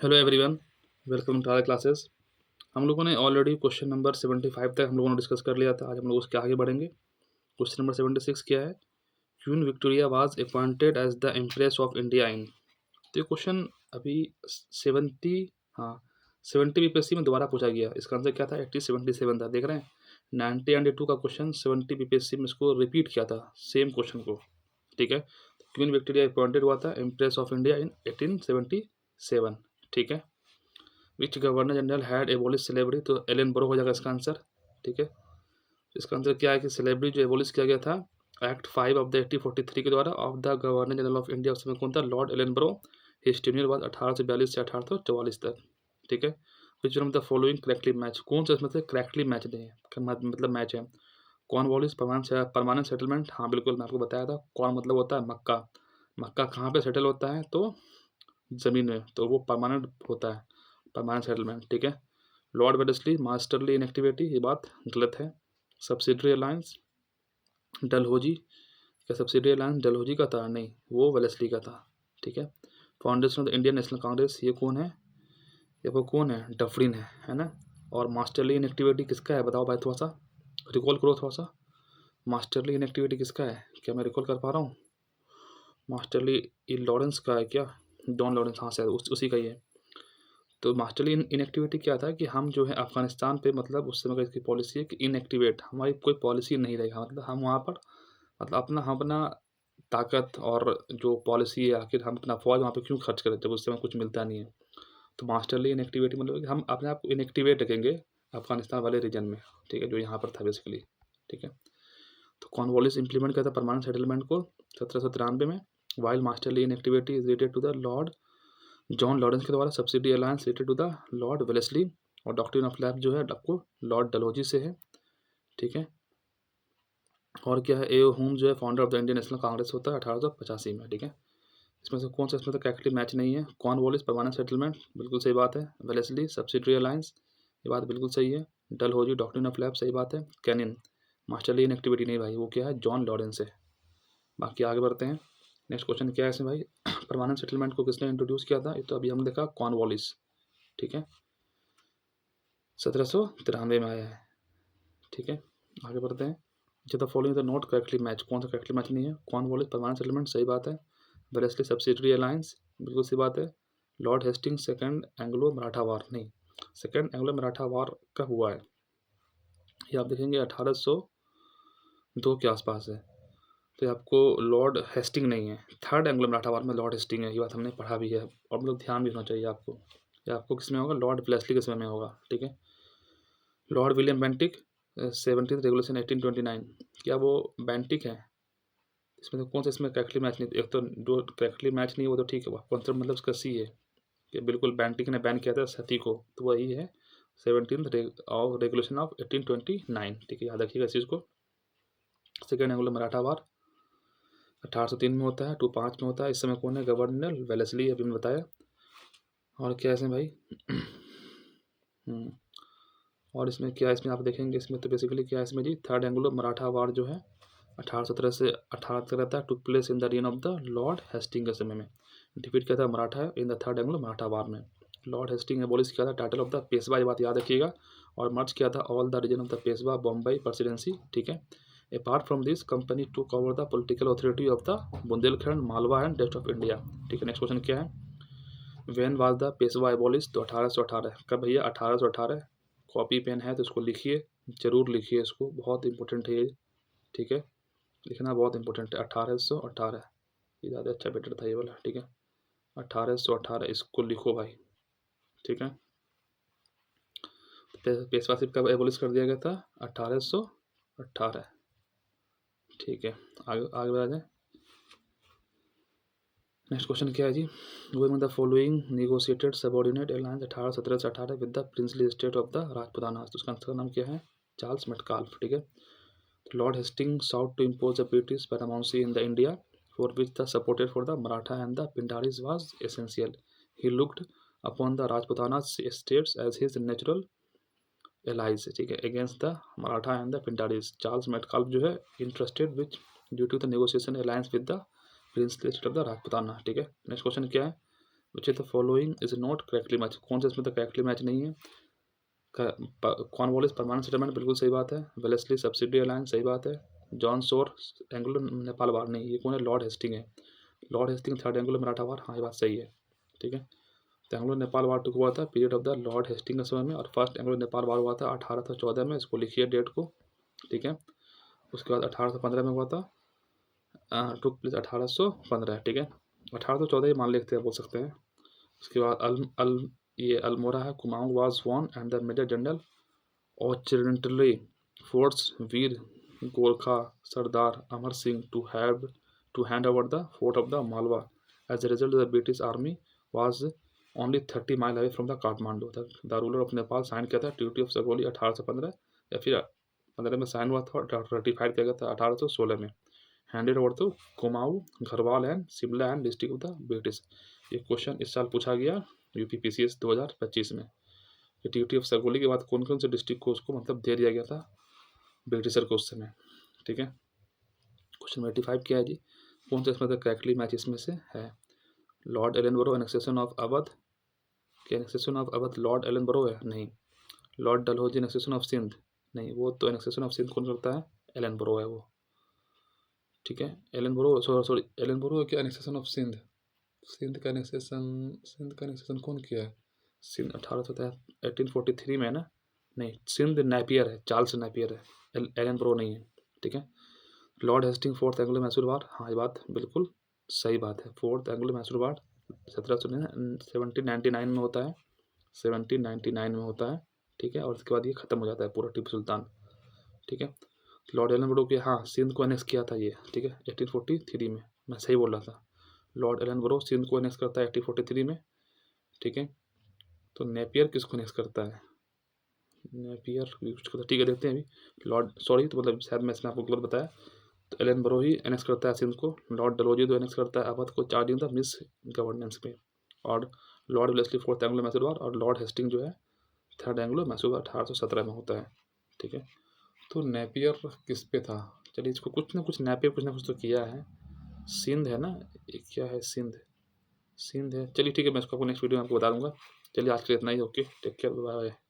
Hello everyone, welcome to our classes. हम लोगों ने ऑलरेडी क्वेश्चन नंबर 75 तक हम लोगों ने डिस्कस कर लिया था। आज हम लोग उसके आगे बढ़ेंगे। क्वेश्चन नंबर 76 क्या है? Queen Victoria was appointed as the empress of India in. तो ये क्वेश्चन अभी 70, हाँ 70 बीपीएससी में दोबारा पूछा गया। इसका आंसर क्या था? 8077 था। देख रहे हैं, 90 एंड 2 का क्वेश्चन 70 बीपीएससी में इसको रिपीट किया था, सेम क्वेश्चन को। ठीक है, क्वीन विक्टोरिया अपॉइंटेड हुआ था एम्प्रेस ऑफ इंडिया इन 1877। ठीक है, which governor general had abolish slavery. तो एलन ब्रो हो जाएगा इसका आंसर। ठीक है, इसका आंसर क्या है कि स्लेवरी जो एबोलिश किया गया था एक्ट 5 ऑफ द 1843 के द्वारा of the governor general of India. उस समय कौन था? Lord Ellenborough. His tenure बाद 1842 से 1844 तक। ठीक है, which one of the following correctly match. कौन सा इसमें से करेक्टली मैच दें, मतलब मैच है? कॉर्नवालिस परमानेंट सेटलमेंट, हाँ बिल्कुल, मैं आपको बताया था। कौन मतलब होता है मक्का। मक्का कहाँ पे सेटल होता है? तो ज़मीन में, तो वो परमानेंट होता है, परमानेंट सेटलमेंट। ठीक है, लॉर्ड वेलेस्ली मास्टरली इनएक्टिविटी, ये बात गलत है। सब्सिडरी अलायंस डलहौजी, क्या सब्सिडरी अलायंस डलहौजी का था? नहीं, वो वेलेस्ली का था। ठीक है, foundation of the Indian national Congress, ये कौन है? ये वो कौन है? डफरिन है ना। और मास्टरली इनएक्टिविटी किसका है? बताओ भाई, थोड़ा सा रिकॉल करो थोड़ा सा। मास्टरली इनएक्टिविटी किसका है? क्या मैं रिकॉल कर पा रहा हूँ? मास्टरली लॉरेंस का है क्या? डॉन लॉरेंस, हाँ शायद उसी का ही है। तो मास्टरली इनएक्टिविटी क्या था कि हम जो है अफगानिस्तान पे, मतलब उस समय का इसकी पॉलिसी है कि इनएक्टिवेट, हमारी कोई पॉलिसी नहीं रहेगा, मतलब हम वहाँ पर, मतलब हम अपना ताकत और जो पॉलिसी है, आखिर हम अपना फौज वहाँ पे क्यों खर्च करें जब उस समय कुछ मिलता नहीं है। तो मास्टरली इनएक्टिविटी मतलब कि हम अपने आप को इनएक्टिवेट रखेंगे अफगानिस्तान वाले रीजन में। ठीक है, जो यहाँ पर था बेसिकली। ठीक है, तो कॉर्नवालिस इंप्लीमेंट किया था परमानेंट सेटलमेंट को 1793 में। While masterly inactivity is related to the Lord John Lawrence के द्वारा subsidy alliance related to the Lord Wellesley. और डॉक्ट्रिन ऑफ लैब जो है आपको लॉर्ड डलहौजी से है। ठीक है, और क्या है? ए होम जो है founder of the Indian national Congress होता है 1885 में। ठीक है, इसमें से कौन सा इसमें तो करेक्टली मैच नहीं है? कॉर्नवालिस परमानेंट सेटलमेंट, बिल्कुल सही बात है। वेलेस्ली सब्सिडरी अलायंस, ये बात बिल्कुल सही है। डलहौजी डॉक्ट्रिन ऑफ लैब, सही बात है। कैनिन मास्टरली इन एक्टिविटी, नहीं भाई, वो क्या है? जॉन लॉरेंस है। बाकी आगे बढ़ते हैं। नेक्स्ट क्वेश्चन क्या है इसमें भाई? परमानेंट सेटलमेंट को किसने इंट्रोड्यूस किया था? ये तो अभी हम देखा, कॉर्नवालिस। ठीक है, 1793 में आया है। ठीक है, आगे बढ़ते हैं। जो the following the note correctly match, कौन सा करेक्टली मैच नहीं है? कॉर्नवालिस परमानेंट सेटलमेंट, सही बात है। वेलेस्ली सब्सिडरी अलायंस, बिल्कुल सही बात है। Lord Hastings second Anglo Maratha war, नहीं, सेकंड एंग्लो मराठा वार कब हुआ है? ये आप देखेंगे 1802 के आसपास है। तो ये आपको लॉर्ड हेस्टिंग नहीं है, थर्ड एंग्लो मराठा वार में लॉर्ड हेस्टिंग है, ये बात हमने पढ़ा भी है और मतलब ध्यान भी रखना चाहिए आपको। ये आपको किस में होगा? लॉर्ड वेलेस्ली के समय में होगा। ठीक है, Lord William Bentinck 17th regulation 1829, क्या वो बेंटिक है? इसमें तो कौन सा इसमें करेक्टली मैच नहीं? एक तो जो करेक्टली मैच नहीं है वो तो ठीक है, कौन सा मतलब उसका सी है कि बिल्कुल बेंटिक ने बैन किया था सती को, तो वही है 17th ऑफ रेगुलेशन ऑफ 1829। ठीक है, याद रखिएगा इस चीज़ को। सेकेंड एंग्लो मराठा वार 1803 में होता है, 25 में होता है। इस समय कौन है गवर्नर? वेलेस्ली, अभी मैंने बताया। और क्या है इसमें भाई? और इसमें क्या है? इसमें आप देखेंगे, इसमें तो बेसिकली क्या है इसमें जी? थर्ड एंग्लो मराठा वार जो है 1817 से 18 तक रहता है, took place in the reign of the Lord Hastings के समय में। डिफीट किया था Maratha in the third Anglo Maratha war में। लॉर्ड हेस्टिंग ने एबॉलिश किया था टाइटल ऑफ द पेशवा, ये बात याद रखिएगा। और मर्ज किया था all the region of the Peshwa Bombay presidency. ठीक है, apart from this company to cover the political authority of the Bundelkhand, Malwa and west of India. ठीक है, नेक्स्ट क्वेश्चन क्या है? When was the Peshwa abolish? तो 1818। कब भैया? 1818। कॉपी पेन है तो इसको लिखिए, जरूर लिखिए इसको, बहुत इंपॉर्टेंट है ये। ठीक है, लिखना बहुत इंपॉर्टेंट है। 1818, ये ज़्यादा अच्छा बेटर था ये वाला। ठीक है, 1818 इसको लिखो भाई। ठीक है, पेशवाशिप कब एबोलिश कर दिया गया था? 1818। ठीक है, आगे आगे बढ़ा जाए। नेक्स्ट क्वेश्चन क्या है जी? Which the following negotiated subordinate alliance 1817 से 18 with the princely state of the Rajputana. तो उसका आंसर नाम क्या है? Charles Metcalfe. ठीक है, Lord Hastings sought to impose the British paramountcy in the India, for which the support for the Maratha and the Pindaris was essential. He looked upon the Rajputana states as his natural allies, ठीक है, against the Maratha and the Pindaris. Charles Metcalfe जो है interested which due to the negotiation alliance with the princely state of the Rajputana. ठीक है, next question क्या है? Which is the following is not correctly match, कौन सा इसमें तो करेक्टली मैच नहीं है। कॉर्नवालिस परमानेंट सेटलमेंट बिल्कुल सही बात है। वेलेस्ली सब्सिडी अलायंस सही बात है। जॉन सोर एंग्लो नेपाल वार नहीं, ये कौन है, लॉर्ड हेस्टिंग है। Lord Hastings third Anglo Maratha war, हाँ ये बात सही है, ठीक है। तो एंग्लो नेपाल वार टुक हुआ था period of the Lord Hastings के समय में, और फर्स्ट एंग्लो नेपाल वार हुआ था 1814 में, इसको लिखिए डेट को, ठीक है। उसके बाद 1815 में हुआ था, टुक प्लेस 1815, ठीक है। 1814 ही मान लेते हैं, बोल सकते हैं। उसके बाद ये अल्मोड़ा है, Kumaon was won and the major general ऑर्चेंटली फोर्स वीर गोरखा सरदार Amar Singh to hand over the fort of the Malwa. As a result, the British army was only 30 mile away from the Kathmandu. The ruler of Nepal sign किया था treaty of सगोली 1815, या फिर 15 में sign हुआ था और रेटिफाइड किया गया था 1816 में। Handed over to Kumaon, Garhwal and Shimla and district of the British. ये क्वेश्चन इस साल पूछा गया यूपीपीसीएस 2025 में। ट्रीटी ऑफ सगोली के बाद कौन कौन से डिस्ट्रिक्ट को उसको मतलब दे दिया गया था ब्रिटिशर को उस समय, ठीक है। क्वेश्चन 85 क्या है जी, कौन सा इसमें करेक्टली मैच इसमें से है। Lord Ellenborough annexation of Awadh, क्या annexation of Awadh Lord Ellenborough है, नहीं। Lord Dalhousie annexation of Sindh, नहीं, वो तो एनेक्सेशन ऑफ सिंध कौन करता है, एलनबरो है वो, ठीक है। एलनबरो सॉरी एलनबरो क्या एनेक्सेशन ऑफ सिंध, सिंध का एनेक्सेशन कौन किया है, सिंध 1843 में है ना, नहीं सिंध नेपियर है, चार्ल्स नेपियर है, एलनबरो नहीं है, ठीक है। Lord Hastings fourth Anglo Mysore war, हाँ ये बात बिल्कुल सही बात है। फोर्थ एंग्लो मैसूर वार 1799 में होता है, 1799 में होता है, ठीक है। और उसके बाद ये ख़त्म हो जाता है पूरा टीपू सुल्तान, ठीक है। लॉर्ड एलनबरो के, हाँ सिंध को एनेक्स किया था ये, ठीक है, 1843 में, मैं सही बोल रहा था। लॉर्ड एलनबरो सिंध को एनेक्स करता है 1843 में, ठीक है। तो नेपियर किसको एनेक्स करता है, नेपियर कुछ करता है, ठीक है, देखते हैं अभी। लॉर्ड सॉरी, तो मतलब शायद मैं इसमें आपको गलत बताया, तो एलनबरो ही एनेक्स करता है सिंध को। लॉर्ड डलहौजी तो एनेक्स करता है अवध को, चार्जिंग द मिस गवर्नेंस में। और Lord Wellesley fourth Anglo Mysore war, और लॉर्ड हेस्टिंग जो है थर्ड एंग्लो मैसूर वार 1817 में होता है, ठीक है। तो नेपियर किस पे था, चलिए इसको कुछ ना कुछ नेपियर कुछ ना कुछ तो किया है। सिंध है ना, ये क्या है, सिंध, सिंध है, चलिए ठीक है, मैं इसको आपको नेक्स्ट वीडियो में आपको बता दूंगा। चलिए आज के लिए इतना ही, okay, take care, bye bye.